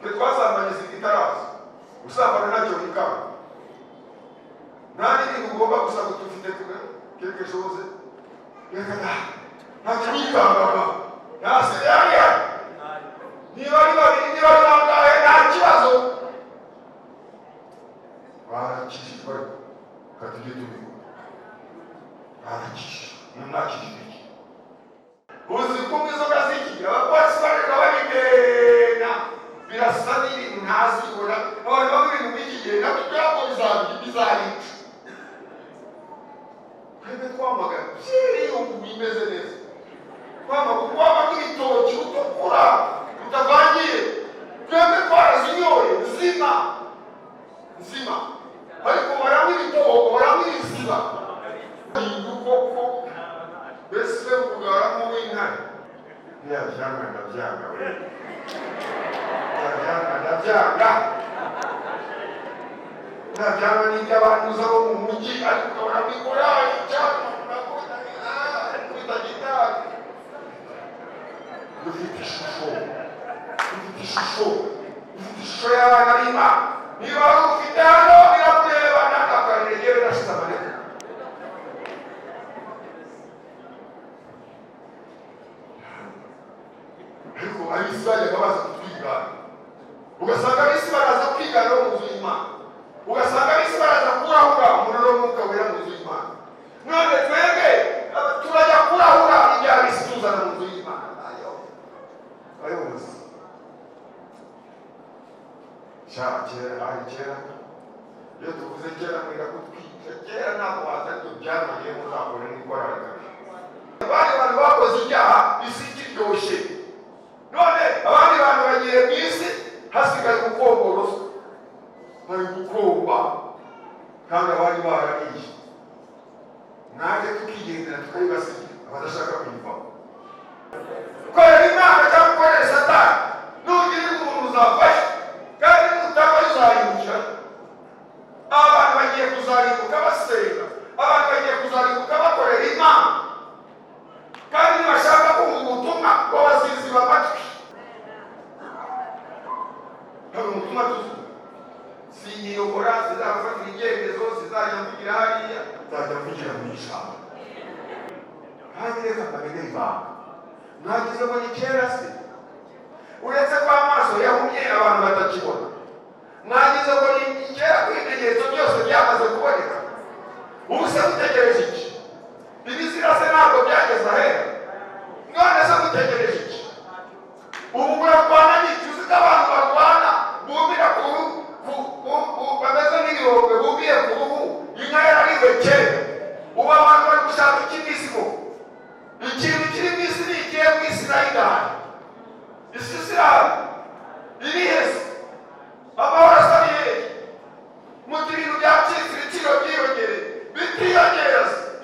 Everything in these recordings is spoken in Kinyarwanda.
twe twasambanye zitaraza usambana ntacyo bikanga nta n'ibintu ugomba gusa ngo tufite quelque chose reka ntacyo bikangaga ntase yariya niba ari babiri niba ari bangahe nta kibazo barakishijwe katujye tubivuga barakishijwe nimwakishijwe iki uzi kumva inzoga z'iki abapolisi bareka babigena birasa n'ibintu ntazibona abantu bamwe ibintu by'iki gihe nabyo byabo bizayica twebwe twamagana byiriye ubu bimeze neza twamagana ibitoki utukura utavangiye twebwe twarazinyoye nzima ariko baranywa ibitogo baranywa ibiziba udukoko mbese ugaramo w'intare ntiyabyanga ndabyanga we ntabyanga n'ibyo abantu uza bo mu mujyi ariko ukabona bikoranye cyangwa kwita gitari dufite ishusho y'abana b'Imana niba wari ufite hano birakureba n'akakarere yewe nashize amaneka ariko ab'isi bajyaga baza kutwigana ugasanga ab'isi baraza kwigana mu nzu y'Imana ugasanga ab'isi baraza kurahura umuriro w'umwuka wera mu nzu y'Imana none twebwe turajya kurahura ibyo ab'isi tuzana mu nzu y'Imana ayo muzi kera iyo tuvuze kera mwira kutwica kera ntabwo waza ibyo byamaye muzakore n'ikoranabuhanga abandi bantu bakoze ibyaha isi kiryoshye none abandi bantu bagiye mu isi hasigaye gukomboroza bari gukomba kandi abandi barariye naje tukigendera tukayibasigira abadashaka kuyivamo korera Imana cyangwa gukorera Satani nugira umuntu uzafasha kandi nutaba uzarimbukira abantu bagiye kuzarimbuka basenga abantu bagiye kuzarimbuka bakorera Imana kandi ntibashaka kumva ubutumwa babaziziba amatwi hari umutumwa tuzi sinyiyobora zizafatira ibyemezo zizajya mvugira hariya zajya mvugira mu ijambo kandi reka mbamenye ibanga mwagize ngo ni kera se uretse ko amaso yahumye abantu batakibona mwagize ngo ni kera ko ibimenyetso byose byamaze kuboneka ubu se mutegereje iki ibizira se ntabwo byageze ahera none se mutegereje iki ubu murarwana n'iki uzi ko abantu barwana bumira bameze nk'ibirombe bumiye ku ruhu inka yarariwe kera ubu abantu bari gushaka ikimizimo ikintu kiri mu isi ni igihe mu isi nayo idahari isi isirahari iri heza amahoro asa n'iheri muti ibintu byacitse ibiciro byiyongere bitiyongera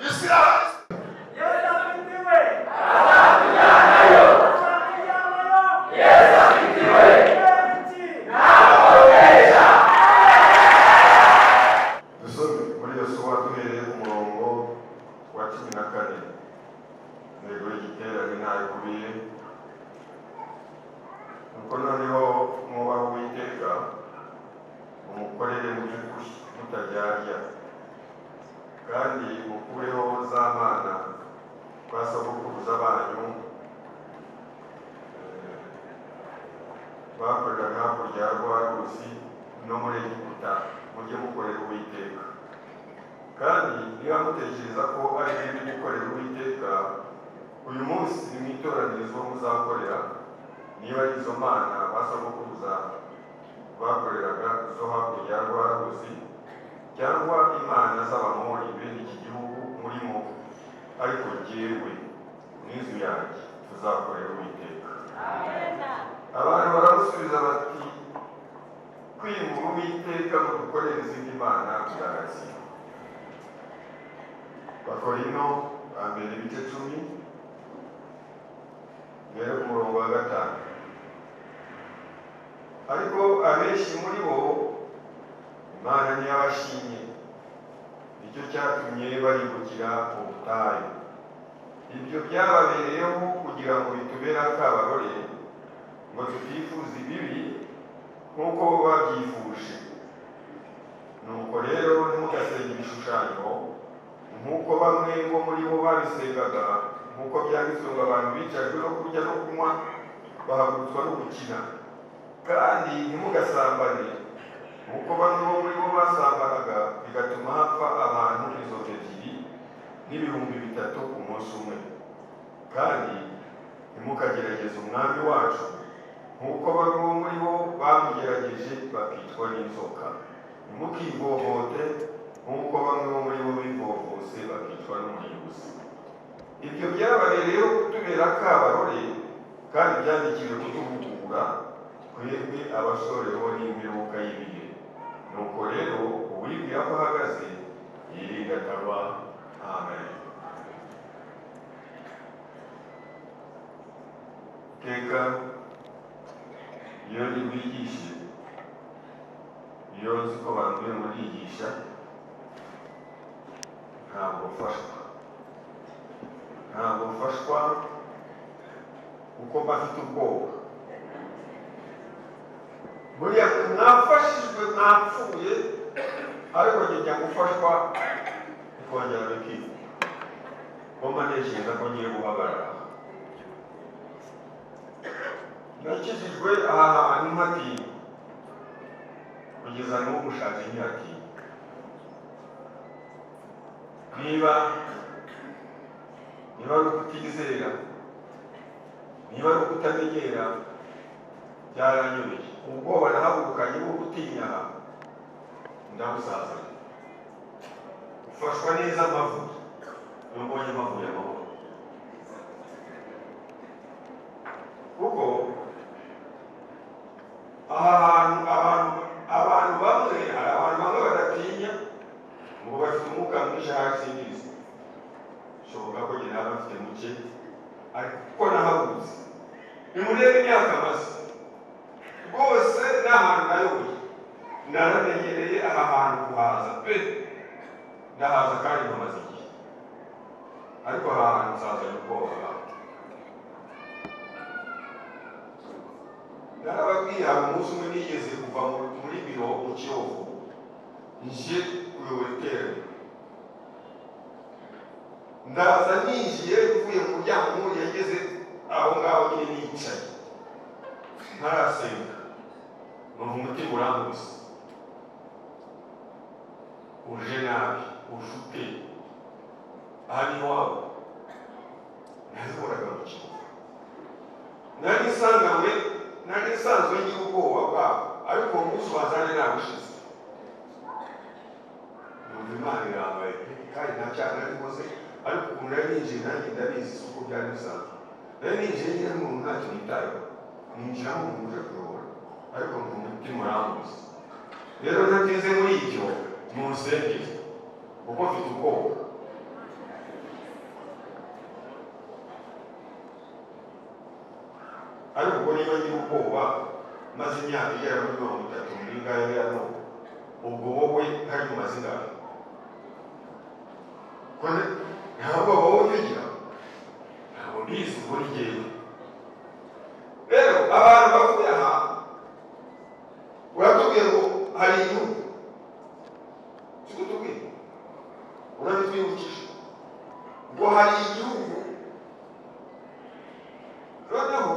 isi irahari kandi mukureho za mana basogokuruza banyu bakoreraga hakurya rwa rusi no muri Egiputa mujye mukorera Uwiteka kandi niba mutekereza ko ari bibi gukorera Uwiteka uyu munsi nimwitoranirizo muzakorera niba ari izo mana basogokuruza bakoreraga zo hakurya rwa rusi cyangwa imana z'abamori bene iki gihugu murimo ariko jyewe n'inzu yanjye tuzakorera Uwiteka. Abantu baramusubiza bati kwimura Uwiteka ngo dukorere izindi mana byagasiba. Bakorino ba mbere ibice 10 mbere ku murongo wa 5. Ariko abenshi muri bo Imana ntiyabashimye nicyo cyatumye baribukira mu butayu. Ibyo byababereyeho kugira ngo bitubere akabarore ngo tutifuza ibibi nk'uko babyifuje. Nuko rero ntimugasenge ibishushanyo nk'uko bamwe bo muri bo babisengaga, nk'uko byanditswe ngo abantu bicajwe no kurya no kunywa bahagurutswa no gukina. Kandi ntimugasambane nk'uko bamwe bo muri bo basambanaga, bigatuma hapfa abantu inzovu ebyiri n'ibihumbi 3 ku munsi umwe. Kandi ntimukagerageze umwami wacu nk'uko bamwe bo muri bo bamugerageje bakicwa n'inzoka. Ntimukivovote nk'uko bamwe bo muri bo bivovose bakicwa n'umuyobozi. Ibyo byababereyeho kutubera akabarore, kandi byandikiwe kuduhugura twebwe abasoreho n'imperuka y'ibihe. Nuko rero uwibwira ko ahagaze yirinda atagwa. Amen. Teka iyo nibwigishe, iyo nzi ko bambuye murigisha, ntabwo mfashwa kuko mbafite ubwoba. Buriya mwafashijwe mwapfuye, ariko njya gufashwa ikongera bikiga ko manejeza ko ngiye guhagarara. Nakijijwe aha hantu nkatinya, kugeza n'ubu mushatse ntihatinya. Niba ari ukutizera, niba ari ukutamenyera, byaranyobeye. Ubwoba nahagurukanye bwo gutinya ndabusazanye. Ufashwa neza amavuta, iyo mbonye amavuye amahoro. Kuko aha hantu abantu bamwe, hari abantu bamwe badatinya ngo bafite umwuka mwinshi hasi y'isi. Bishoboka ko njye naba mfite muke, ariko kuko nahagurutse. Nimurebe imyaka maze rwose n'ahantu nayoboye, naramenyereye aha hantu kuhaza pe, ndahaza kandi mpamaze igihe. Ariko aha hantu nzazanye ubwoba. Narababwiye hari umunsi umwe nigeze kuva muri biro mu Kiyovu, nje kuyobora iteraniro. Ndaza ninjiye mvuye mu muryango yageze aho ngaho nyine nicaye ntarasenga, numva umutima urambutse, uje nabi, ufite aha ni iwabo. Nahoraga mu Kiyovu, nari nsanzwe ngira ubwoba bwabo, ariko uwo munsi wazanye nabushize. Numva Imana irambaye kandi nta cyaha narikoze, ariko ukuntu nari ninjiye nanjye ndabizi si uko byari bisanzwe. Nari ninjiye nyine n'umuntu ntacyo nitayeho, ninjira nk'umuntu uje kuyobora, ariko numva umutima urambutse. Rero ntateze muri icyo munsengere kuko mfite ubwoba. Ariko ubwo niba ngira ubwoba maze imyaka igera muri 30 muri ngayo yano, ubwo wowe hari umaze ingahe? Kone ntabwo wowe ugira, ntabwo mbizi ubwo ni jyewe. Rero abantu bavuye aha uratubwiye ngo hari igihugu, siko tubwiye, urabitwibukije ngo hari igihugu. Noneho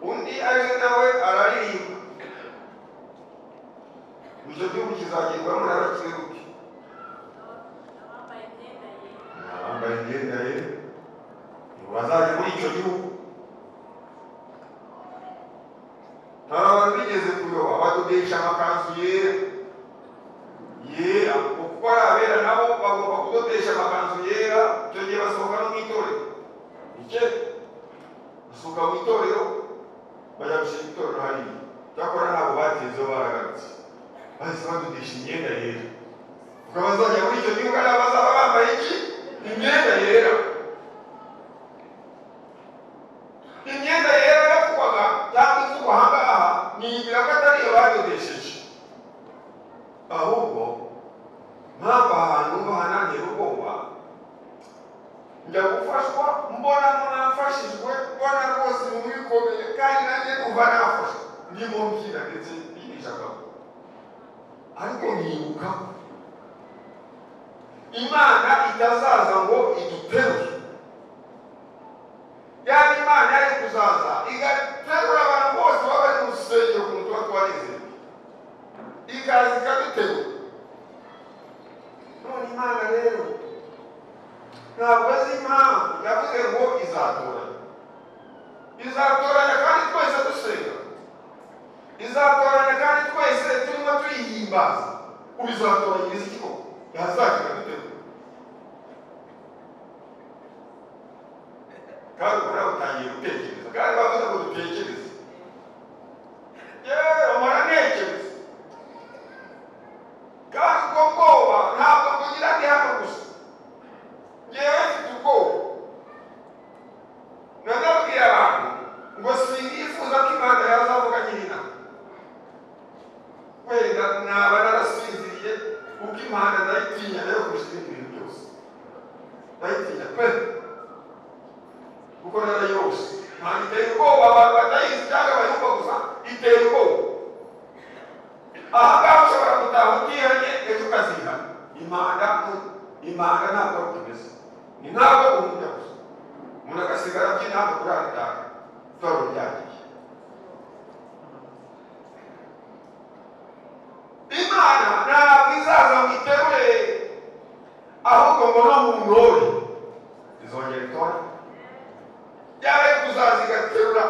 undi aje nawe araririmba, icyo gihugu kizagerwamo n'abakiruke, abambaye imyenda ye bazajya muri icyo gihugu. Hari abantu bigeze kuyoba badodesha amakanzu yera, kuko ari abera nabo bagomba kudodesha amakanzu yera. Icyo gihe basohoka no mu itorero, basohoka mu itorero bajya gushinga itorero hariya. Cyakora ntabwo batezeho, baragarutse bahise badodesha imyenda yera, kuko abazajya muri icyo gihugu ari abazaba bambaye iki? Imyenda yera. Imyenda yera yafugwaga cyangwa ifugwa aha ngaha, niyibwira ko atari iyo badodesheje, ahubwo mpamvu ahantu bahananiye ubwoba. Njya gufashwa mbona mwafashijwe, mbona rwose mu bikomeye, kandi nanjye numva nafashwe, ndi ndimo mbyina ndetse n'ijambo ariko nkibuka Imana itazaza ngo iduterure. Yani Imana yari kuzaza igaterura abantu bose baba bari mu rusengero ku tuba twarize ikaza ikaduterura. None Imana rero ntabwo azi impamvu yavuze ngo izatoranya kandi twese dusenga, izatoranya kandi twese turimo tuyihimbaza. Ubizatoranyiriza iki koko? Yazagira duterura kandi ukora utangiye gutekereza kandi bavuze ngo dutekereze. Yewe amara ntekereza kandi ubwo bwoba ntabwo kugira ndi hano gusa. Yewe mfite ubwoba. Nanabwiye abantu ngo sinifuza ko Imana yazavuga nyina. Wenda naba narasinziriye kuko Imana ndayitinya nayo kurusha ibintu byose. Ndayitinya pe kuko narayose. Imana iteye ubwoba abantu batayizi cyangwa bayumva gusa iteye ubwoba. Aha ngaha ushobora gutaha utihanye ejo ukazihana. Imana ntabwo ari ukomeza. Ni ntabwo umujya gusa. Umuntu agasigara abyina hano kuri aritari toro ryagiye. Imana ntabwo izaza ngo iterure ahubwo ngo no mu murori izongera itora. Yawe kuzaza igaterura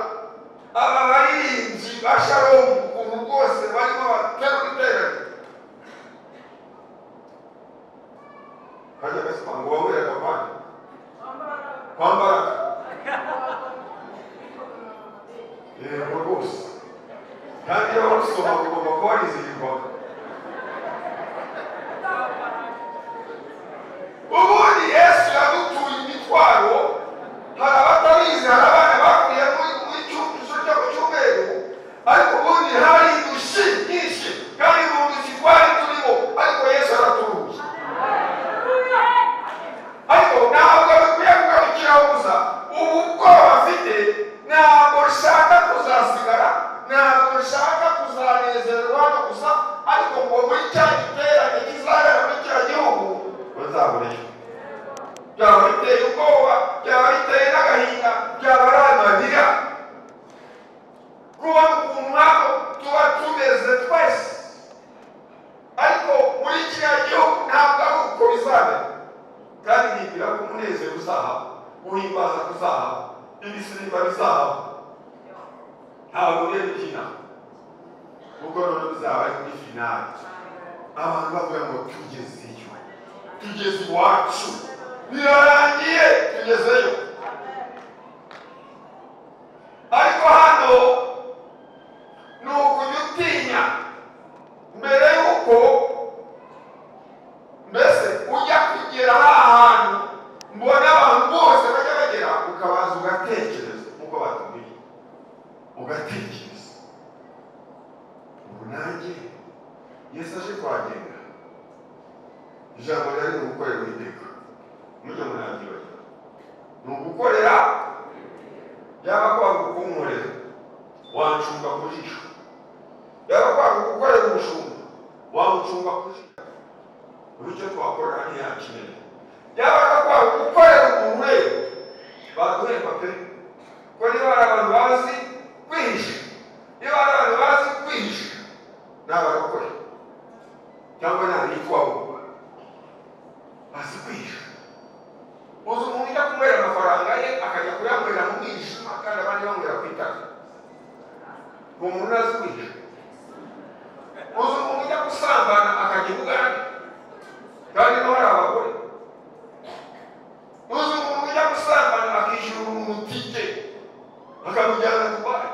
aba baririmbyi ba Shalom ukuntu rwose barimo baterura iterane. Kajya gasima ngo wawere agapande kwambara yego rwose kandi iyo warusoma ugomba kuba warizihirwa. Ubundi Yesu yadutuye imitwaro. Hari abatabizi, hari abana bakuriye muri cyumba cyo ku cyumweru, ariko ubundi hari indushyi nyinshi kandi mu ndushyi twari turimo, ariko Yesu araturuye. Ariko ntabwo bikwiye kugarukiraho gusa. Ubu bwoba afite ntabwo nshaka kuzasigara, ntabwo nshaka kuzanezerwa hano gusa, ariko ngo muri cya giterane kizabera muri kiriya gihugu bazabureyo. Byaba biteye ubwoba, byaba biteye n'agahinda, byaba ari amarira. Kubona ukuntu hano tuba tumeze twese, ariko muri kiriya gihugu ntabwo ari uko bizabera. Kandi nibwira ko umunezero uzahaba, guhimbaza kuzahaba, ibisirimba bizahaba. Ntabwo rero ibyina kuko noneho bizaba ari muri finali. Abantu bavuga ngo tugezeyo, tugeze iwacu, birarangiye, tugezeyo. Ariko hano ni ukujya utinya mbere y'uko mbese ujya kugera ahantu mbona abantu bose bajya bagera, ukabaza ugatekereza nk'uko batubwiye, ugatekereza ubu nanjye Yesu aje kuhagenda. Ijambo ryari ni ugukorera Uwiteka. Mujye munabyibagirwa. Ni ugukorera, yaba kwanga ukunkorera wancunga ku jisho, yaba kwanga gukorera umushumba wamucunga ku jisho. Bityo twakorera ntiyakinene. Yaba kwanga gukorera umuntu rero baduhemba pe. Ko niba hari abantu bazi kwihisha, niba hari abantu bazi kwihisha n'abarokore cyangwa n'abitwaho bazi kwihisha. Uzi umuntu ujya kunywera amafaranga ye akajya kuyanywera mu mwijima kandi abandi banywera ku itaka. Uwo muntu azi kwihisha. Uzi umuntu ujya gusambana akajya i Bugande kandi no hari abagore. Uzi umuntu ujya gusambana akishyura umuntu tike bakamujyana Dubai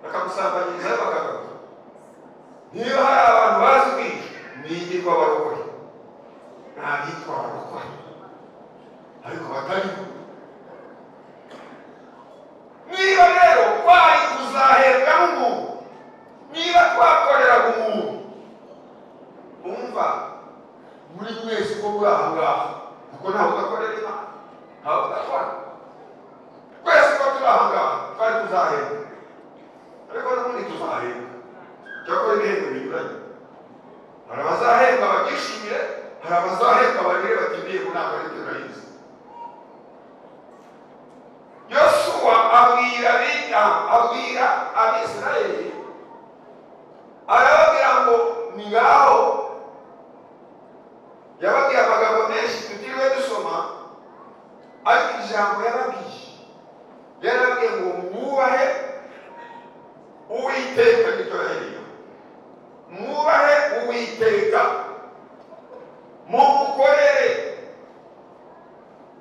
bakamusambanyirizayo bakagaruka. Niyo hari abantu bazi kwihisha nigirwa abarokore, ntabitwa abarokore ariko batariho. Niba rero twari kuzahembwa n'umuntu, niba twakoreraga umuntu, umva muri mwese ko muri aha ngaha kuko ntabwo udakorera Imana, ntabwo udakora. Twese ko turi aha ngaha twari tuzahembwa, ariko n'ubundi tuzahembwa. cyakora ibihembo binyuranye. Hari abazahembwa bagishimire, hari abazahembwa bagire bati mbego ntabwo ari byo narizi. Yosuwa abwira Abisirayeli, arababwira ngo ni ngaho, yababwiye amagambo menshi tutiriwe dusoma, ariko ijambo yarabwiye ngo mwubahe Uwiteka. Nicyo yahereyeho, mwubahe Uwiteka mumukorere.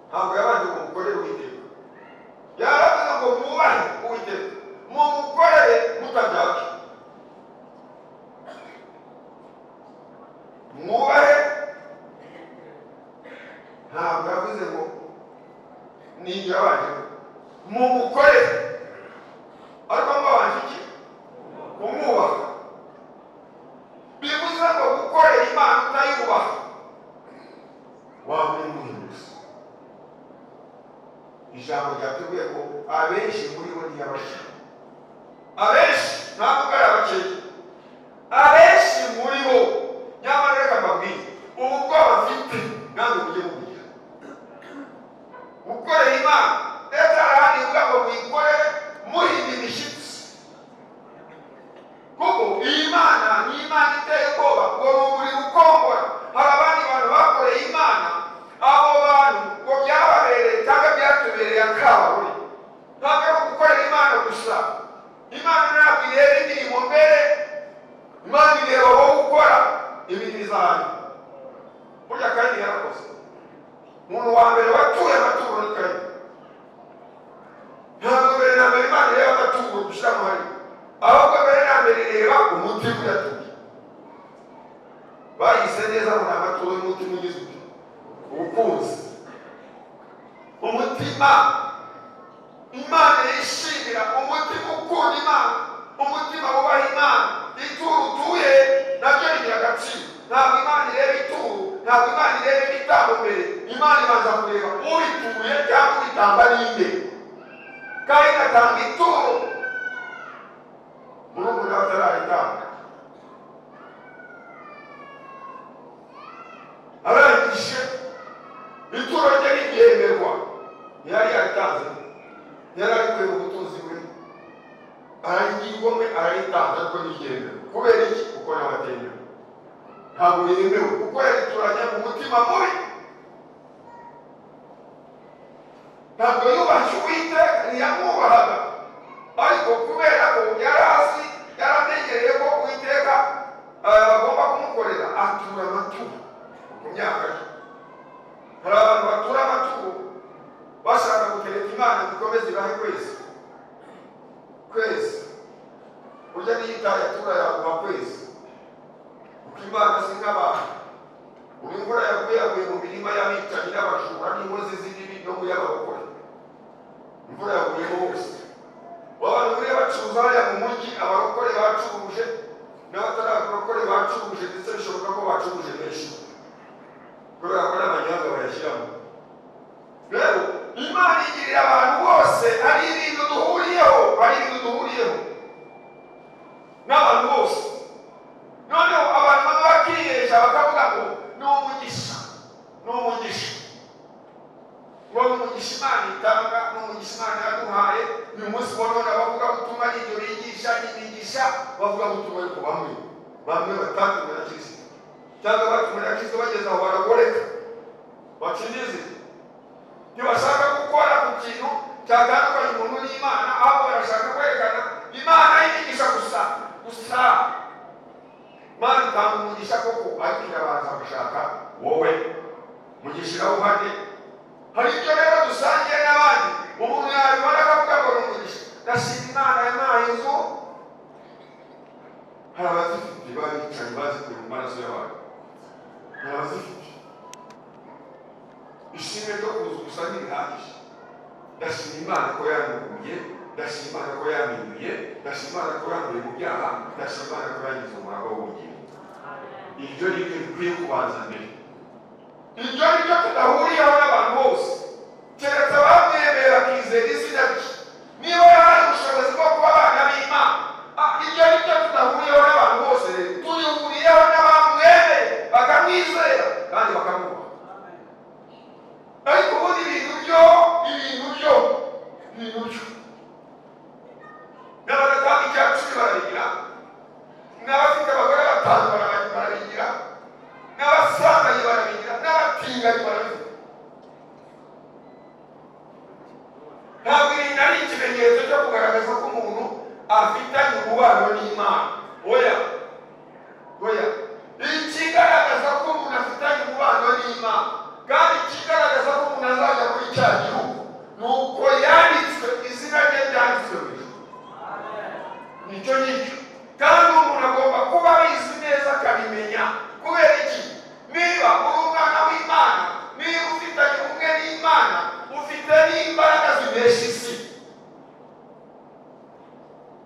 Ntabwo yabanje ngo mukorere Uwiteka, yaravuga ngo mwubahe Uwiteka mumukorere mutabyaka. Mwubahe ntabwo yavuze ngo ninjye yabanje mumukorere, ariko mwabanje iki? Kumwubaha. Bivuze ngo gukorera Imana utayubaha waba uri muhinduzi. Ijambo ryatubwiye ngo abenshi muri bo ni abashi. Abenshi ntabwo ari abakeye, abenshi muri bo. Nyamara reka mbabwire, ubu bwoba mfite ntabwo bugiye bugira. Gukorera Imana ndetse harahandi uvuga ngo muyikorere muhinda imishyitsi, kuko iyi Mana ni Imana iteye ubwoba, ngo ni umuriro ukongora. Hari abandi bantu bakoreye Imana, abo bantu ngo byababereye cyangwa byatubereye akaburi. Ntabwo ari gukorera Imana gusa. Imana ntabwo ireba imirimo mbere, Imana ireba wowe ukora ibintu bizahari. Burya kandi yarakoze. Umuntu wa mbere watuye amaturo ni Kayini. Ntabwo mbere na mbere Imana ireba amaturo gushyira mu hari, ahubwo mbere na mbere ireba umutima uyatuye. Bayise neza ngo ni amaturo y'umutima ugize ubukunzi. Umutima Imana yishimira, umutima ukunda Imana, umutima wubaha Imana. Ituro utuye nabyo rigira agaciro. Ntabwo Imana ireba ituro, ntabwo Imana ireba ibitambo mbere. Imana ibanza kureba urituye cyangwa ubitamba ninde. Kayini atanga ituro, murumuna we atararitanga. Arangije ituro rye ryemerwa, ntiyari yaritanze, yari arikuye mu butunzi bwe, arayigomwe arayitanze, ariko ntiryemewe. Kubera iki? Kuko nawe atemewe. Ntabwo yemewe kuko yarituranye mu mutima mubi. Ntabwo yubashye Uwiteka, ntiyamwubahaga, ariko kubera ko yari azi, yarategereye ko Uwiteka bagomba kumukorera, atura amaturo ku myaka ye. Hari abantu batura amaturo bashaka gutereka Imana dukomeze ibahe kwezi. Burya niyo itayatura yaguha kwezi, kuko Imana si nk'abantu. Ubu imvura yaguye mu mirima y'abicanyi n'abajura n'inkozi z'ibibi no mu y'abagore. Imvura yaguyemo hose. Abantu buriya bacuruza hariya mu mujyi, abarokore bacuruje n'abatari abarokore bacuruje, ndetse bishoboka ko bacuruje benshi kubera ko n'amanyanga bayashyiramo. Rero Imana igirira abantu bose, hari ibintu duhuriyeho n'abantu bose. Noneho abantu baba bakiyesha bakavuga ngo ni umugisha. Ngo ni umugisha Imana itanga, ni umugisha Imana yaduhaye. Uyu munsi none abavuga gutuma n'ibyo bigisha n'imigisha, bavuga gutuma ariko bamwe batatumwe na Kristo, cyangwa batumwe na Kristo bageze aho baragoreka bakinize. Ntibashaka gukora ku kintu cyatandukanye umuntu n'Imana, ahubwo barashaka kwerekana Imana y'imigisha gusa. Imana itanga umugisha koko, ariko irabanza gushaka wowe mugisha irawuhane. Hari ibyo rero dusangiye n'abandi, umuntu yabibona akavuga ngo ni umugisha. Ndashima Imana yampaye inzu. Hari abazifite babicaye bazikuye mu maraso y'abantu, hari abazifite. Ishimwe ryo kuza gusa ntibihagije. Ndashima Imana ko yanduye, ndashima Imana ko yampinduye, ndashima Imana ko yanduye mu byaha, ndashima Imana ko yangize umurava w'ubugingo. Ibyo ni byo bikwiye kubanza mbere. Ibyo ni byo tudahuriyeho n'abantu bose, keretse abamwemeye bakizera izina rye. Niba yahaye ubushobozi bwo kuba abana b'Imana, ibyo ni byo tudahuriyeho n'abantu oya oya ikigaragaza ko umuntu afitanye umubano n'Imana kandi ikigaragaza ko umuntu azajya muri cya gihugu ni uko yanditswe izina rye ryanditswe mu ijuru. Nicyo nicyo kandi umuntu agomba kuba abizi neza akabimenya. Kubera iki? Niba uri umwana w'Imana, niba ufitanye ubumwe n'Imana, ufite n'imbaraga zibesha isi,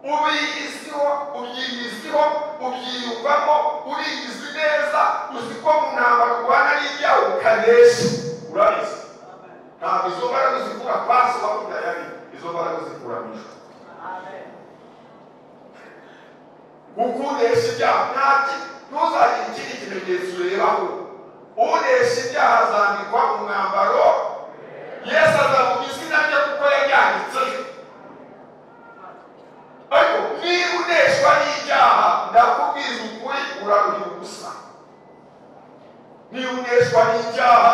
ubiyiziho, ubyiyiziho, ubyiyumvamo, uriyizi neza, uzi ko mu ntambara urwana n'ibyawe ukanesha. Urabizi ntabwo izo mbaraga zikura pasi bakunda yari, izo mbaraga zikura mu ijuru. Ukunesha ibyaha ntaki ntuzagire ikindi kimenyetso urebaho. Unesha ibyaha azambikwa umwambaro, Yesu azavuga izina rye kuko yaryanditse. Ariko niba uneshwa n'ibyaha ndakubwiza ukuri uraruhira ubusa. Niba uneshwa n'ibyaha,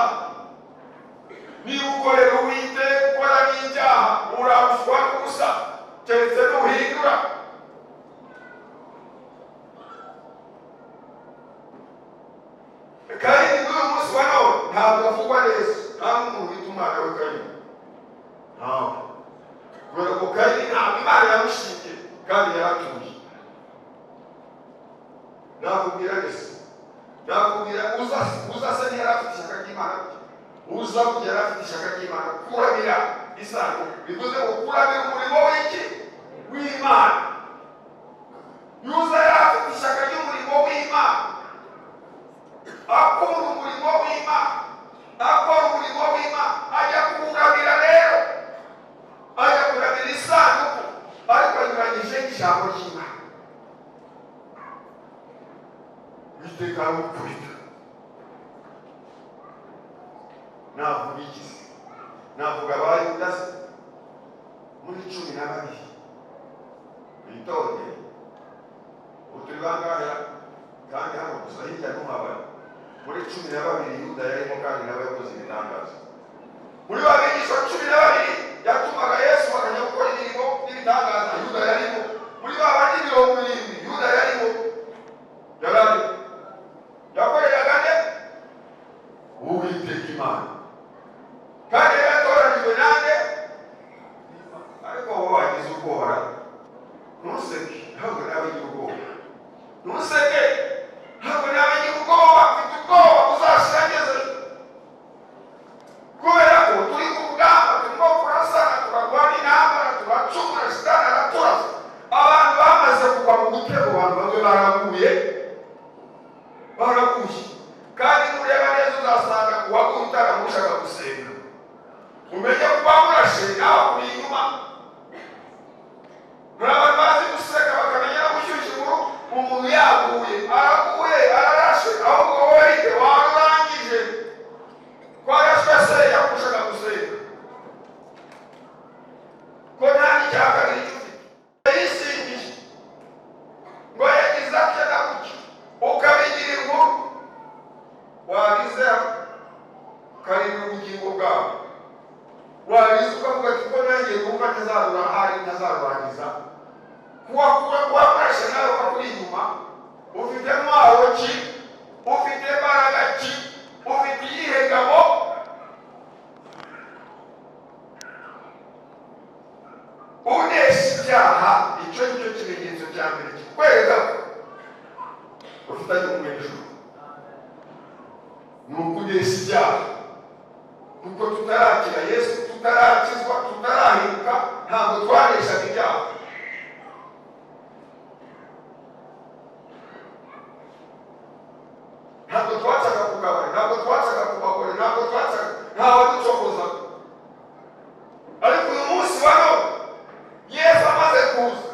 niba ukorera Uwiteka ukora n'ibyaha urarushwa n'ubusa keretse nuhindura. Kandi muri uyu munsi wa none ntabwo avugwa neza, nta n'umuntu wita umwana we Kayini. Kubera ko Kayini ntabwo Imana yamushingiye kandi yaratuye. Nakubwira neza, nakubwira uzase ntiyari afite ishyaka ry'Imana, uza kugira yari afite ishyaka ry'Imana, kuramira isango bivuze ngo kuramira umurimo w'iki? W'Imana. Yuza yari afite ishyaka ry'umurimo w'Imana, akora umurimo w'Imana, akora umurimo w'Imana, ajya kuramira rero, ajya kuramira isanduku, ariko anyuranyije n'ijambo ry'Imana. Uwiteka aramukubita. Navuga iki? Navuga abayuda muri 12 bitonde. Uturi bangahe kandi hano gusa hirya n'umubare. Muri 12 Yuda yarimo kandi nawe yakoze ibitangaza. Muri babigishwa 12 yatumaga Yesu akajya gukora imirimo n'ibitangaza, Yuda yarimo. Muri babandi 70 Yuda yarimo. Yarari yakoreraga nde? Uwiteka Imana. Kandi yatoranijwe nande? Ariko wowe wagize ubwoba. Ntuseke, ntabwo nawe ugira ubwoba. Ntuseke, ntabwo nawe ugira ubwoba. Ufite ubwoba uzashira ageze. Kubera ko turi ku rugamba, turimo kurasana, turarwana intambara, turacumura, Shitani araturasa. Abantu bamaze kugwa mu mutego, abantu bamwe baraguye. Kandi mureba neza uzasanga uwaguye utaramushaka gusenga. Umenye kuba murashe nawe uri inyuma. Muri abantu bazi guseka bakamenya no gushyushya inkuru, umuntu yaguye, araguye, ararashe, ahubwo wowe rite warurangije. Ko arashwe se yakushaka gusenga. Ko nta n'icyaha kabiri cy'ufite. Yisingije ngo yagize atya na gutya, ukabigira inkuru. Wabiza karindwi ubugingo bwawe. Wabiza ukavuga ati ko nanjye numva ntazarura ahari ntazarurangiza. Kuba murashe nawe ukakuri inyuma, ufite ntwaro ki? Ufite mbaraga ki? Ufite iyihe ngabo? Unesha ibyaha, icyo nicyo kimenyetso cya mbere kikwereka ko ufitanye ubumwe n'ijuru. Ni ukunesha ibyaha. Kuko tutarakira Yesu, tutarakizwa, tutarahinduka, ntabwo twaneshaga ibyaha. Ntabwo twacaga ku kabari, ntabwo twacaga ku bagore, ntabwo twacaga, ntawaducokoza. Ariko uyu munsi wa none Yesu amaze kuza,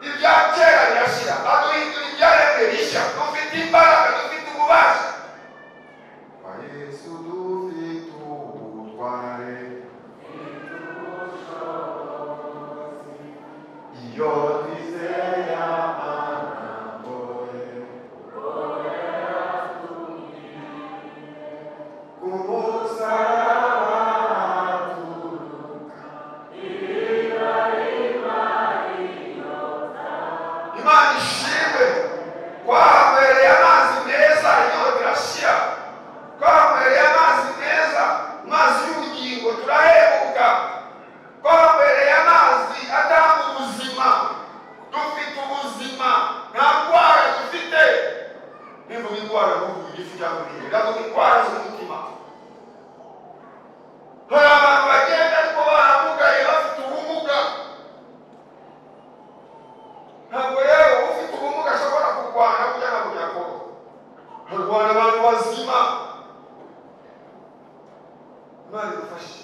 ibya kera birashira, aduhindura ibyaremwe bishya. Dufite imbaraga, dufite ububasha. Yesu dufite ubutware, iyo twizeye amagambo ye, ku musaraba Imana ishimwe. Twahabereye amazi meza inyota irashira. Twahabereye amazi meza, amazi y'ubugingo turahebuka. Twahabereye amazi atanga ubuzima. Dufite ubuzima, nta ndwara dufite. Nivuga indwara n'ubu igifu cyangwa ibindi, ndavuga indwara z'umutima. Hari abantu bagenda ariko baramugaye bafite ubumuga. Ntabwo rero ufite ubumuga ashobora kurwana kugira ngo yakore. Harwana abantu bazima. Imana idufashe.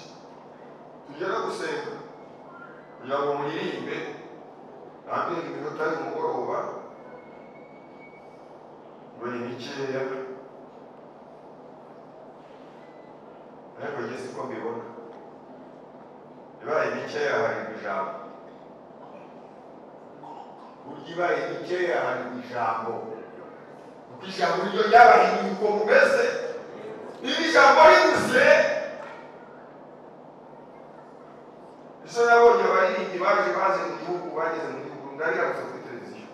Tugere gusenga kugira ngo muririmbe. Ntabwo iminota y'umugoroba ngo ni mikeya, ariko njye siko mbibona. Ibaye mikeya hari ijambo. Burya ibaye mikeya hari ijambo. Kuko ijambo ryo ryabahinduye uko mumeze. Iri jambo ribuze. Ese nabonye abaririmbyi baje mu gihugu, bageze mu gihugu, ndarigarutse kuri televiziyo.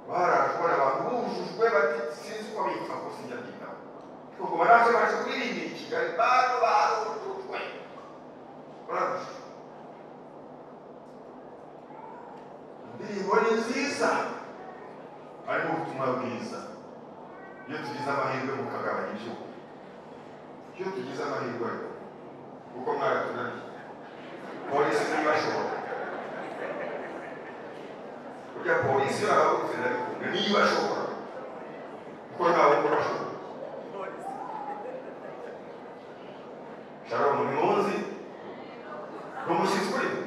Barashobora abantu bujujwe bati sinzi uko bitwa ko sinjya byitaho. Kuko baraje kuririmbira i Kigali, barujujwe. Barujujwe. Indirimbo ni nziza, harimo ubutumwa bwiza. Iyo tugize amahirwe mukagabanya ibyuho. Iyo tugize amahirwe kuko mwaratunaniye. Polisi ntibashobora. Burya polisi yarabutse ariko ntibashobora. Kuko ntawe bashobora. Shalom ni munsi. N'umushyitsi kuri mwe.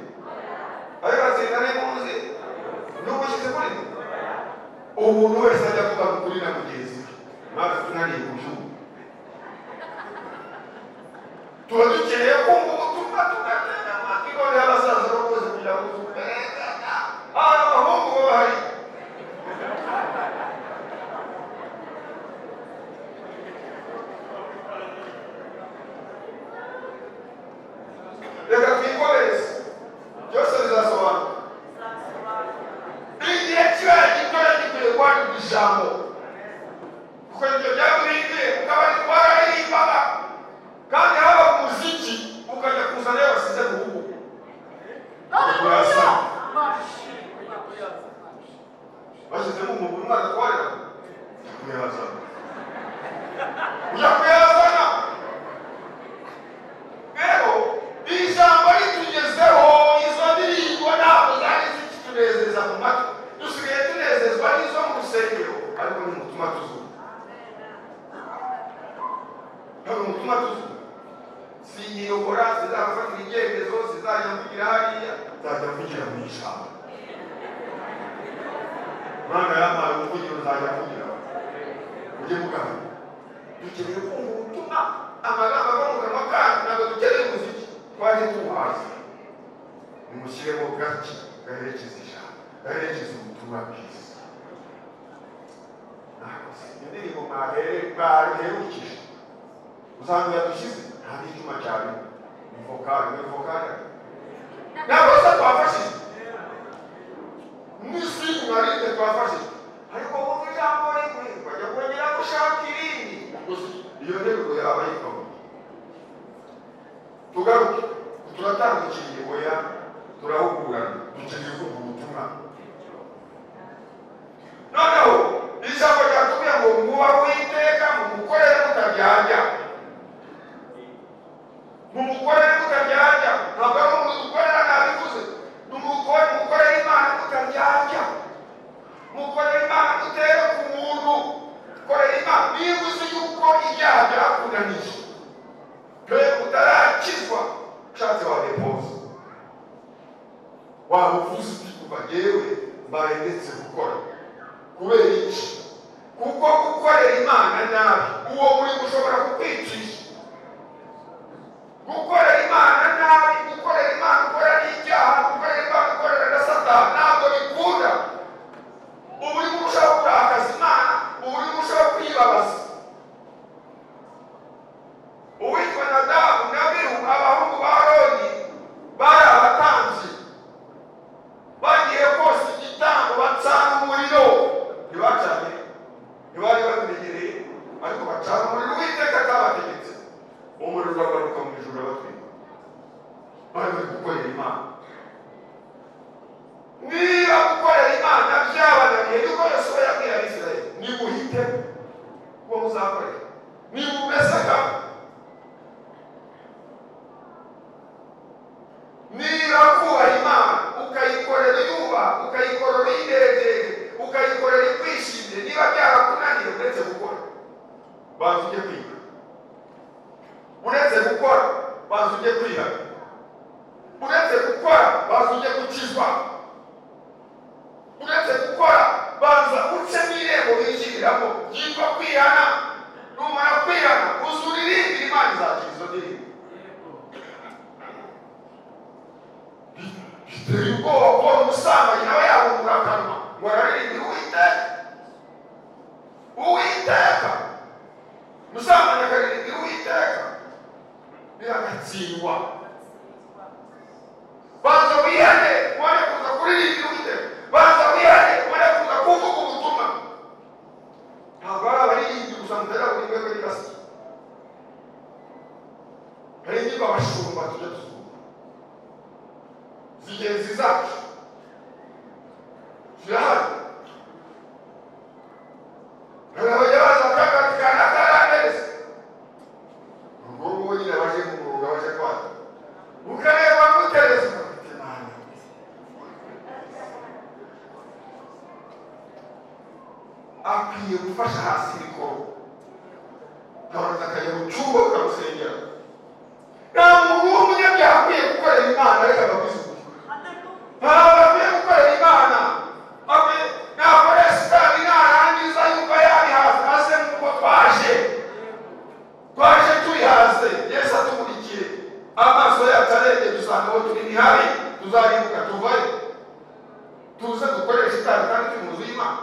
Ayo batsinda ni munsi. N'umushyitsi kuri mwe. Umuntu wese ajya kuvuga kuri na mugenzi we. Maze tunaniye kubyumva. Tuba dukeneye kumva ubutumwa tugatega amatwi none abasaza bakoze kugira ngo tubereke. Abahungu bahari. Reka twikomereze. Byose bizasobanuka. Igihe kibaye gitoya gikwiye kwandika ijambo. Kuko ibyo byaguhinduye ukaba twararimbaga. Kandi haba umuziki ukajya kuzana yabasize mu rugo. Bashyizemo umuntu umwana atwarira. Kuyazana. Ujya kuyazana. Rero ijambo ritugezeho, izo ndirimbo ntabwo zari zikitunezeza mu matwi. Dusigaye tunezezwa n'izo mu rusengero, ariko ni umutima tuzuba. Ntabwo umutima tuzuba. Sinyiyobora, sizafatira ibyemezo, sizajya mvugira hariya, nzajya mvugira mu ijambo. Mwana yampaye umuvugiro nzajya mvugira. Ujye mugana. Dukeneye kumva ubutumwa, amagambo ava mu kanwa kanyu, ntabwo dukeneye umuziki. Twaje tuwuhaze. Nimushyiremo gake, gaherekeza ijambo, gaherekeza ubutumwa bwiza. Indirimbo mwaherukije. Usanga yadushyize. Ntabwo icyuma cyane. Ni vokale. Ntabwo se twafashije. N'isi mwarinde twafashije. Ariko wumva ijambo rimwe, bajya kongera gushaka irindi. Iyo nteruro yaba yikomeye. Tugaruke. Turatandukiriye oya. Turahugurana. Dukeneye kumva ubutumwa. Noneho, ijambo ryatubwiye ngo mwubahe Uwiteka, mumukorere mutaryarya. Mumukorere mutaryarya. Ntabwo ari umuntu dukorera nabivuze. Mukorere Imana mutaryarya. Mukorere Imana mutere ku muntu. Mukorere Imana. Niba uzi yuko ibyaha byakunaniye, utarakizwa, ushatse wadepoza. Waba uvuze uti kuva yewe mbaye ndetse gukora. Kubera iki? Kuko gukorera Imana nabi, uwo muri gushobora kukwicisha. Gukorera Imana nabi, gukorera Imana ukora n'icyaha, gukorera Imana ukorera na Satani, ntabwo bikunda. Ubu uri kurushaho kurakaza Imana, ubu uri kurushaho kwibabaza. Uwitwa Nadabu na Abihu, abahungu ba Aroni, bari abatambyi. Bagiye kosa igitambo, bacana umuriro. irembo binjiriramo ryitwa kwihana. Numara kwihana uzuririmbira Imana izakira izo ndirimbo. Biteye ubwoba ko umusambanyi nawe yahumura akanwa ngo araririmbira Uwiteka. Umusambanyi akaririmbira Uwiteka biragatsindwa. Banza wihane ubone kuza kuririmbira Uwiteka. Banza wihane ubone kuza kuvuga ubutumwa. Ntabwo ari abaririmbyi gusa mutera buri mwebwe n'ibasi. Hari inyigo abashumba tujya dusura zigenzi zacu zirahari. Hari abajya baza bakagatikana akaraneza ubwo nyine baje mu mwuga baje kwata ukareba mutereza ufite Imana. Akwiye gufasha hasi mikoro kabanza akajya mu cyumba ukamusengera. Nta muntu w'umunyabyaha akwiye gukorera Imana ariko ababwiza ukuri. Ntabwo akwiye gukorera Imana nakore sitani narangiza yuko yabihaze maze nk'uko twaje tuyihaze. Yesu atumurikiye amaso yacu arebye dusanga aho turi ni habi, tuzarimbuka tuvayo tuze dukoresha sitani kandi turi mu nzu y'Imana.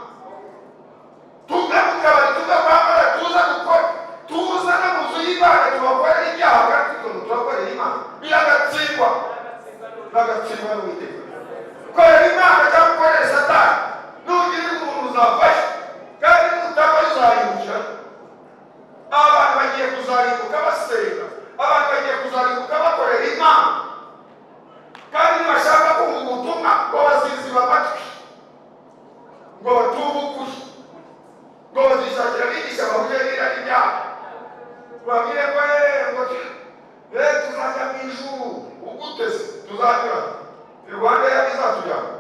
Tuve mu kabari, tuve kwambara, tuza no mu nzu y'Imana tubakorera ibyaha kandi turakorera Imana. Biragatsindwa n'Uwiteka. Korera Imana cyangwa gukorera Satani nugira umuntu uzafasha kandi nutavayo uzarimbukira. Abantu bagiye kuzarimbuka basenga, abantu bagiye kuzarimbuka bakorera Imana kandi ntibashaka kumva ubutumwa ngo baziziba amatwi ngo batuve ukuri ngo bazishakira abigisha bahuye n'irari ryabo babwire ngo tuzajya mu ijuru. Uguteze tuzanyura Rwanda yabizatujyana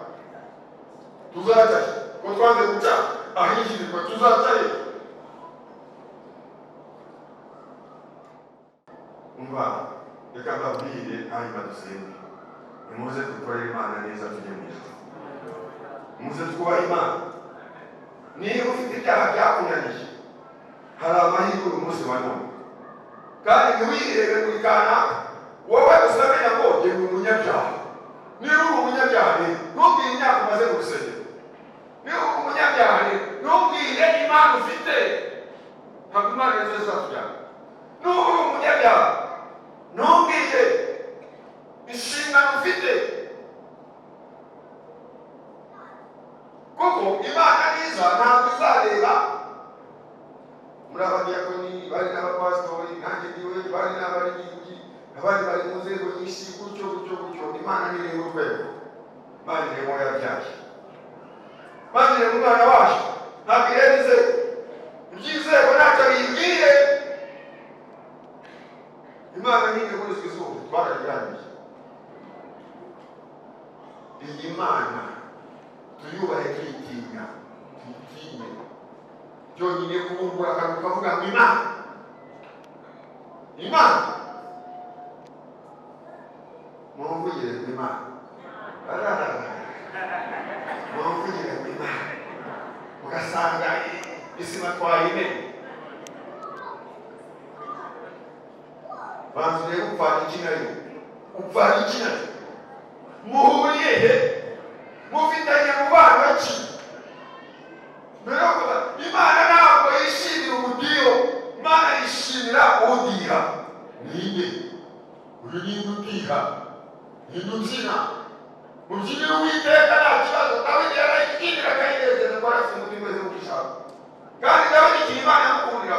tuzajyayo ko twanze guca ahinjirirwa tuzajyayo. Umva reka mbabwire hanyuma dusenge. Nimuze dukorere Imana neza tujye mu ijuru. Muze twubahe Imana. Niba ufite ibyaha byakunaniye hari amahirwe uyu munsi wa none kandi ntiwirebe buri kanaka wowe gusa menya ngo ndi umunyabyaha. Niba uri umunyabyaha ntubwire imyaka umaze mu rusengero. Niba uri umunyabyaha ntubwire Imana ufite. Ntabwo Imana neza izatujyana. Niba uri umunyabyaha ntubwire inshingano ufite kuko Imana niza ntabwo izareba muri abadiyakoni bari n'abapasitori nanjye ndiwe bari n'abaririmbyi abandi bari mu nzego nyinshi gutyo. Imana nireba urwego. Imana ireba uwo yabyaye. Imana ireba umwana wacu ntabwo ireba inzego. Iby'inzego ntacyo biyibwiye. Imana ntireba urizwi izuba twararyamiye. Iyi Mana tuyubahe tuyitinya tuyitinye. Byonyine kubumbura akantu kavuga ngo Imana mumvugire ku Imana. Mumvugire ku Imana ugasanga isima twayimenye. Banza urebe upfana iki nayo. Muhuriye he? Mufitanye mubano ki? Imana ntabwo yishimira umudiho. Imana yishimira udiha. Ninde? Uri ninde udiha? Ninde ubyina? Mubyinire Uwiteka nta kibazo. Dawidi yarayikinira akayinezeza ko arafite umutima umeze nk'uw'ishaka. Kandi Dawidi igihe Imana yamukundira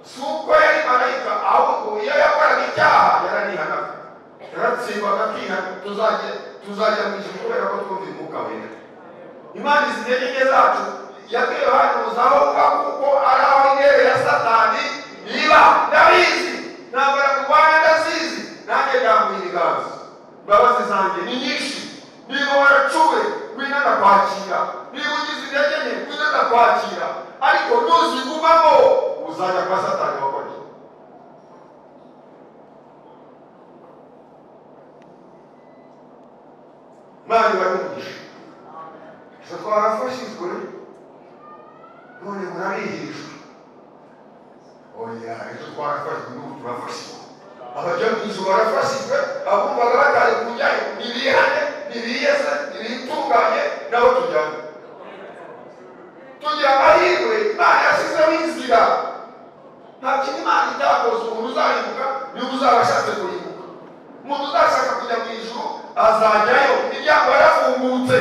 si uko yari marayika ahubwo iyo yakoraga icyaha yaranihanaga. Yaratsindwaga akihana. Tuzajya mu ijuru kubera ko twumvira Umwuka Wera. Imana izi intege nke zacu yabwiye abahanuzi aho kuko ari aho intebe ya Satani iba. Ndabizi ntambara kurwanya ndazizi nanjye ndambuye ibiganza. Imbabazi zanjye ni nyinshi. Niba waracuwe ngwino ndakwakira. Niba ugize intege nke ngwino ndakwakira. Ariko nuzigumamo uzajya kwa Satani wakoreye. Imana ibahe umugisha. Twarafashijwe none murabihishwa. Oya, ejo twarafashwe n'ubu turafashwe. Abajya mu ijuru barafashijwe, abumvaga batari kujyayo ntibihane, ntibiyeze, ntibitunganye, nabo tujyane. Tugira amahirwe, Imana yashyizeho inzira. Nta kintu Imana itakoze, umuntu uzarimbuka niwe uzaba ashatse kurimbuka. Umuntu uzashaka kujya mu ijuru azajyayo, imiryango yarafungutse.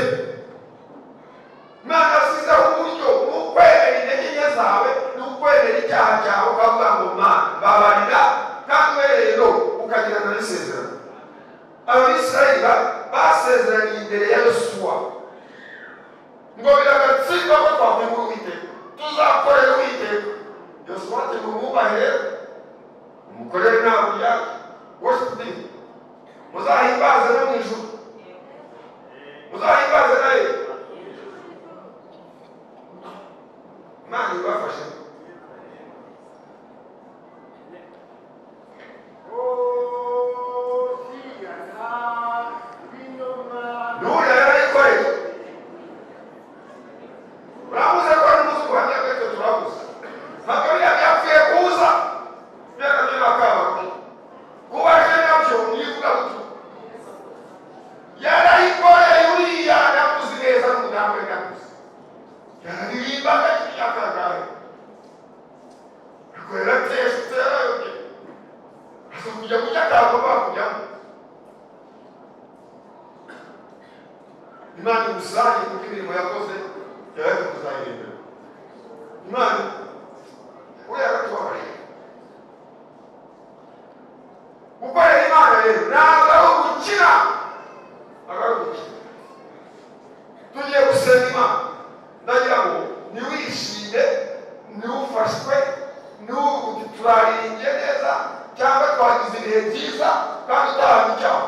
Imana yashyizeho uburyo bwo kwemera intege nke zawe n'ukwemera icyaha cyawe, ukavuga ngo Mana mbabarira, kandi rero ukagirana n'isezerano. Abisirayeli basezeraniye imbere ya Yosuwa ngo biragatsindwa ko twakwimura Uwiteka, tuzakorera Uwiteka. Yosuwa ati mumwubahe, umukorere nta buryarya, worship him, muzahimbaze no mu ijuru, muzahimbaze nayo. Imana ibafashe. Imana imusanye kuko imirimo yakoze yaje kuzayirindira. Imana we yaratubabarira. Gukorera Imana rero ntabwo ari ugukina, ntabwo ari ugukina. Tugiye gusenga Imana, ndagira ngo ntiwishime, ntiwufashwe, turaririmbye neza cyangwa twagize ibihe byiza kandi utahana icyaha.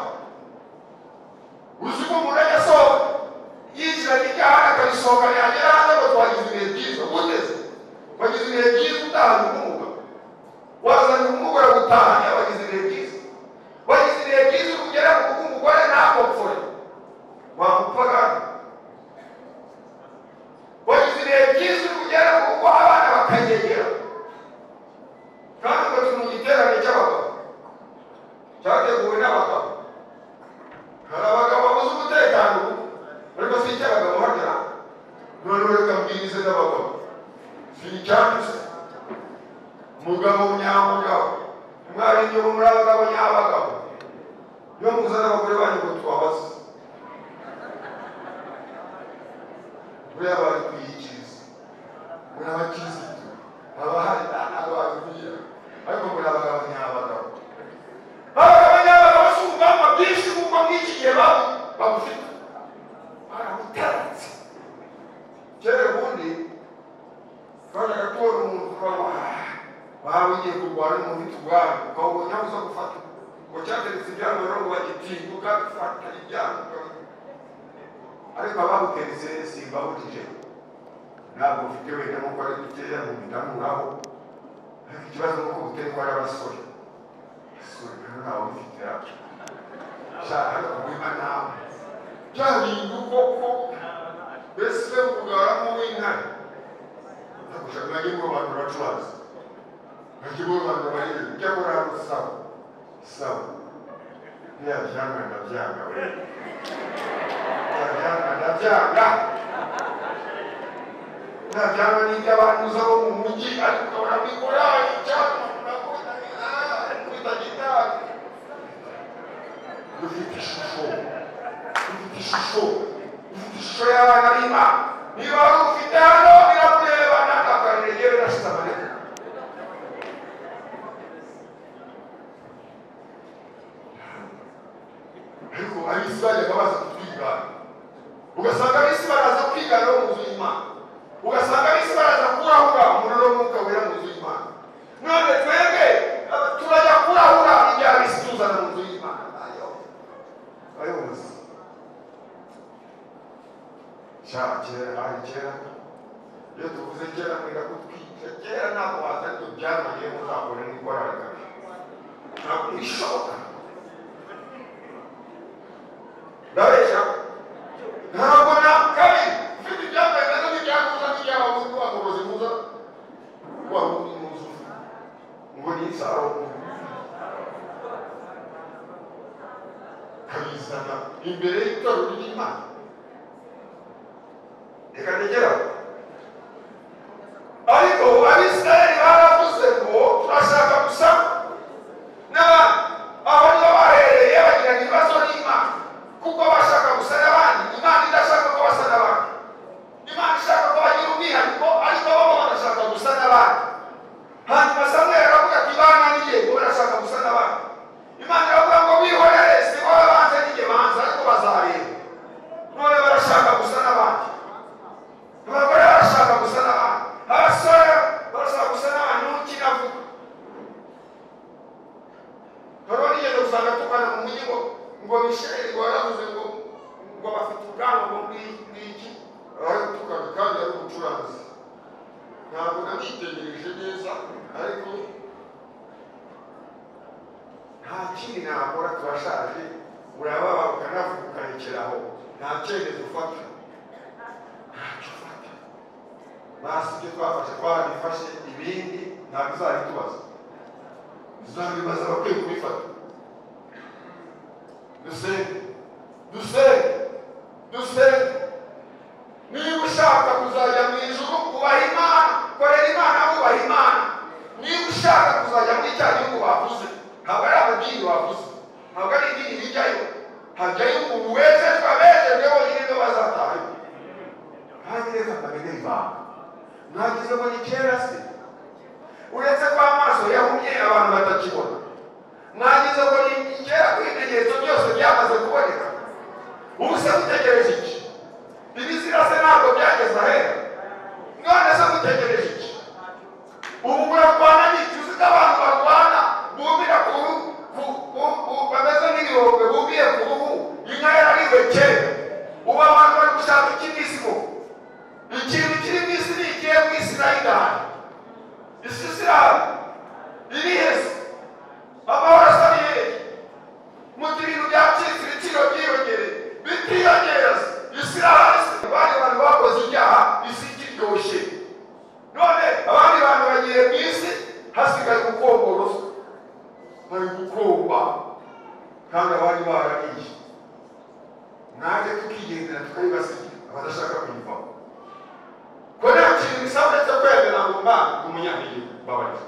Uzi ko umuntu ajya asohoka yinjiranye icyaha akabisohoka, yagera hanze ngo twagize ibihe byiza. Ugeze wagize ibihe byiza utahana umwuga, wazanye umwuga gutahanya, wagize ibihe byiza. Wagize ibihe byiza ugera mu rugo umugore ntakopfore, wamupagana. Wagize ibihe byiza ugera mu rugo abana bakanyegera, kandi ngo turi mu giterane cy'abagabo cyateguwe n'abagabo. Hari abagabo babuze umutekano, ariko si icy'abagabo hagera. Noneho reka mbwirize n'abagabo, si icyanditse. Umugabo nyamugabo, mwari inyuma muri abagabo nyabagabo, niyo muzana abagore banyu ngo tubabaze. Buriya bari kwiyikiriza, muri abakirisitu haba hari ntabwo babibwira, ariko muri abagabo nyabagabo. Abagabo nyabagabo si ubwamba bwinshi kuko mw'iki gihe babufite, barabutatse. Kera ubundi twajyaga tubona umuntu tukaba waba ugiye kurwana n'umuntu ufite ubwami, ukawubona uza gufata ngo cyateretse ibyango rero ngo bagitinduka bifata ibyango, ariko ababuteretse simbabujije. Ntabwo ufite wenda nuko ari dukeya mu bitamuraho, ariko ikibazo ni uko buterekwa n'abasore. Abasore rero ntawe ubifite yacu shaka kubima nawe byahinda ukoko, mbese kugaramo w'intare nagushaka mwajye ngo abantu bacubaza, mwajye ngo abantu barire ujya kuri hano sawa sawa. Ntiyabyanga ndabyanga we, ntiyabyanga ndabyanga. Ntabyanga n'ibyo abantu uza bo mu mujyi, ariko ukabona mikora icyatsi kubita gitari. Dufite ishusho, dufite ishusho, dufite ishusho y'abana b'Imana. Niba wari ufite hano birakureba, nakakarire yewe nashize amaneka. Ariko ab'isi bajyaga baza kutwigana, ugasanga ab'isi baraza kwigana bo mu nzu y'Imana, ugasanga ab'isi baraza kurahura umuriro w'Umwuka Wera mu nzu y'Imana. None twebwe turajya kurahura ibya ab'isi tuzana mu nzu y'Imana. Abayobozi kera hari kera, iyo tuvuze kera mwira kutwica. Kera ntabwo waza ibyo byamaye muzakore n'ikoranabuhanga, ntabwo bishoboka. Ndabeshya ntabwo na kabiri ufite ibyambaye neza n'ibyakuza n'ibyababuze n'abagorozi muza muri saro kabizana imbere y'itorero ry'Imana. Reka ndegeraho. Ariko Abisirayeli baravuze ngo turashaka gusa n'abandi. Aho niho bahereye bagirana ibibazo n'Imana, kuko bashaka gusa n'abandi. Imana idashaka ko basa n'abandi. Imana ishaka ko bagira umwihariko, ariko bo barashaka gusa n'abandi. Hanyuma Samweli aravuga ati bananiye ngo barashaka gusa n'abandi. Imana iravuga ngo bihorere, si wowe banze n'ijye banze, ariko bazareba. None barashaka gusa n'abandi. Abagore barashaka gusa n'abandi. Abasore barashaka gusa n'abandi n'ukinavuga. Hariho nigeze usanga tukana mu mujyi ngo Misheli ngo yaravuze ngo bafite ubwanwa ngo ngiki. Ari gutukana kandi ari umucuranzi. Ntabwo namwitegereje neza, ariko nta kindi nakora, turashaje, urababa ukanavuga ukarekeraho, nta cyemezo ufata, ntacyo ufata. Basi ibyo twafashe twarabifashe, ibindi ntabwo uzabitubaza, uzabibaza abakwiye kubifata. Dusenge. Niba ushaka kuzajya mu ijuru, ubaha Imana, korera Imana, wubaha Imana. Niba ushaka kuzajya muri cya gihugu bavuze, ntabwo ari amadini bavuze, ntabwo ari idini rijyayo, hajyayo umuntu wejejwe, abejejwe bonyine nibo bazataha. Kandi reka mbamenye ibanga, mwagize ngo ni kera se, uretse ko amaso yahumye abantu batakibona, mwagize ngo ni kera ko ibimenyetso byose byamaze kuboneka. Ubu se mutegereje iki? Ibizira se ntabwo byageze ahera, none se mutegereje iki? Ubu murarwana n'iki? Uzi ko abantu barwana bumira ku ruhu, bameze nk'ibirombe bumiye ku ruhu, inka yarariwe kera. Ubu abantu bari gushaka iki mu isi mo? Ikintu kiri mu isi ni ikihe mu isi nayidahari? Isi isirahari iri heza, amahoro asa n'iheri, muti ibintu byacitse, ibiciro byiyongereye, bitiyongera se. Isirahari se, abandi bantu bakoze ibyaha, isi ikiryoshye. None abandi bantu bagiye mu isi, hasigaye gukomboroza, bari gukomba, kandi abandi barariye. Naje tukigendera tukayibasigira abadashaka kuyivamo. Ko nta kintu bisaba uretse kwemera ngo Imana ni umunyantege mbabarira,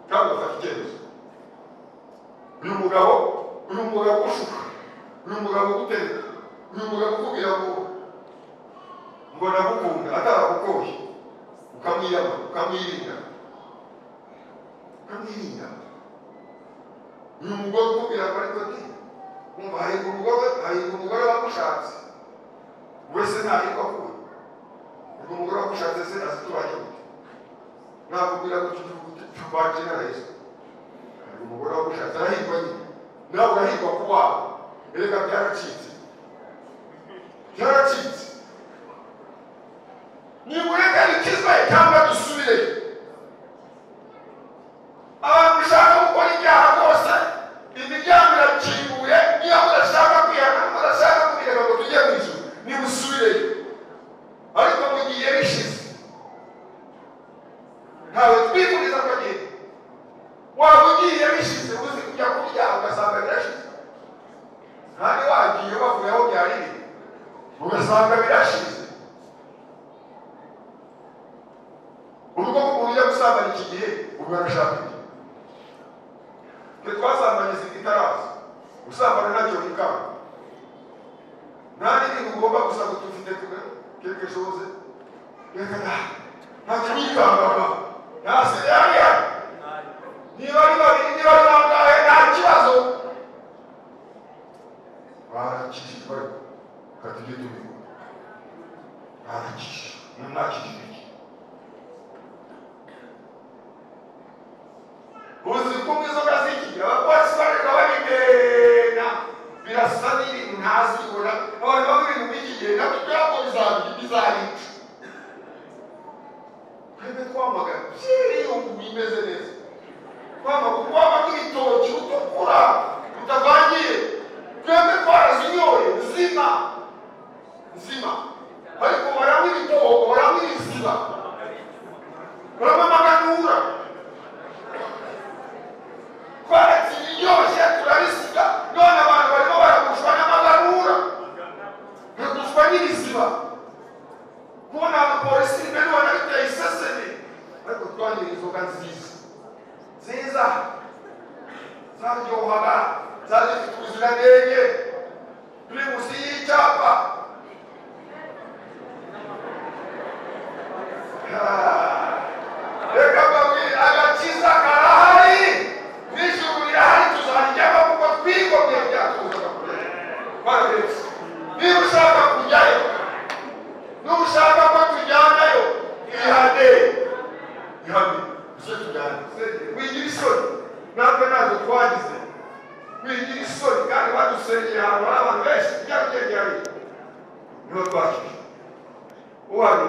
kandi ugafata icyemezo. Uyu mugabo ushuka, uyu mugabo ugutereka, uyu mugabo ukubwira ngo ndagukunda ataragukoye, ukamwiyama, ukamwirinda. Uyu mugore ukubwira ngo ariko ati umva hahirwa umugore wagushatse, wese ntahirwa kuwe. Ubwo umugore wagushatse se azitubanye gute? Nakubwira ngo tubanje n'arahise. Umugore wagushatse arahirwa nyine, nawe urahirwa ku wawe. Erega byaracitse. Nimureke dukizwe cyangwa dusubireyo. Abantu mushaka gukora ibyaha bose, imiryango irakinguye. Niba mudashaka kwihana, mudashaka kubireka ngo tujye mu ijuru, nimusubireyo. Ariko mugiye bishize, ntawe twifuriza ko agiye. Waba ugiye bishize, uzi kujya kurya ugasanga birashize. Kandi wagiye bavuye aho byari biri, ugasanga birashize. Urugo umuntu ujya gusambanya iki gihe, ubwo arashaka iki? Twe twasambanye zitaraza, gusambana ntacyo bikanga. Nta n'ibintu ugomba gusa ngo tufite quelque chose. Reka ntacyo bikangaga, ntase yariya. Niba ari babiri, niba ari bangahe, nta kibazo. Barakishijwe, katujye tubikora. Barakishijwe, ntakishijwe. Uzi kumwe inzoga z'ikigira, abapolisi bareka babigena, birasa n'ibintu ntazibona. Abantu bamwe ibintu by'iki gihe nabyo byabo bizabica. Twebwe twamagana byiriye ubu bimeze neza, twamagana nk'ibitoki utukura utavangiye. Twebwe twarazinyoye nzima, ariko baranywa ibitogo, baranywa ibiziba, baranywa amaganura. ihame icyo tujyana wigira isoni natwe ntazo twagize wigira isoni kandi badusengeye ahantu hari abantu benshi byarugegeye niho twakije uhari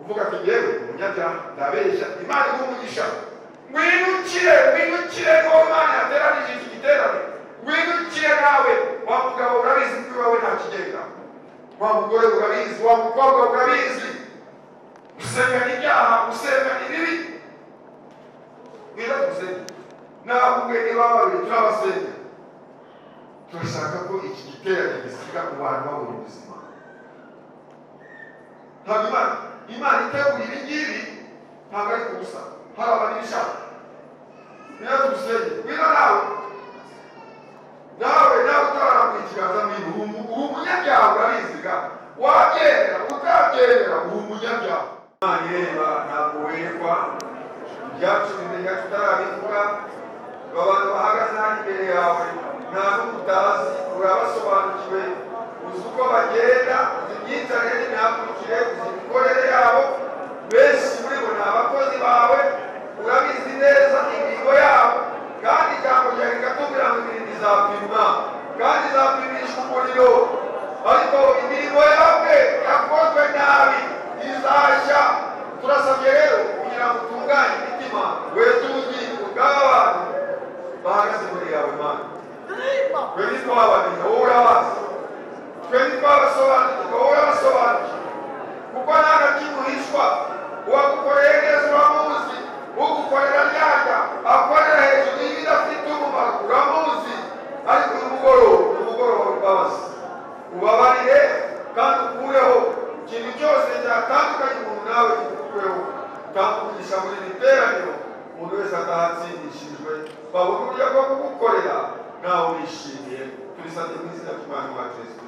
uvuga ati yewe umunyabyaha ndabeshya Imana igumugisha winukire niho Imana yateranije iki giterane winukire nawe wa mugabo urabizi ko iwawe nta kigenda wa mugore urabizi wa mukobwa urabizi gusengana ibyaha gusengana ibibi biragusenga ntabwo niba babiri turabasenga turashaka ko iki giterane gisiga ku bantu babona ubuzima ntabwo Imana itegura ibi ngibi ntabwo ari kubusa hari abantu ibishaka niyo tugusenge wino nawe utararambuye ikiganza mwibu uri umunyabyaha urabiziga wabyemera utabyemera uri umunyabyaha Imana ireba ntabwo werekwa ibyacu bimenya tutarabivuga abantu bahagaze hano imbere yawe nta n'umutazi urabasobanukiwe uzi uko bagenda uzi imyitwarire n'imyakukire uzi imikorere yabo benshi muri bo ni abakozi bawe urabizi neza imirimo yabo kandi ijambo ryawe rikatubwira ngo imirimo izapimwa kandi izapimishwa umuriro ariko imirimo yawe yakozwe nabi izashya turasabye rero kugira ngo utunganye imitima weze ubugingo bw'abantu bahagaze imbere yawe Mana twe ntitwabamenya wowe urabazi twe ntitwabasobanukirwa wowe urabasobanukirwa kuko nta na kimwe uhishwa uwagukoreye neza uramuzi ugukorera ryarya akorera hejuru y'ibidafite umumaro uramuzi ariko uyu mugoroba w'imbabazi ubabarire kandi ukureho ikintu cyose cyatandukanye umuntu nawe gikureho kandi umugisha muri iri teraniro umuntu wese atahatsindishijwe babona uburyo bwo kugukorera nawe wishimiye tubisabye mu izina ry'Umwami wacu Yesu.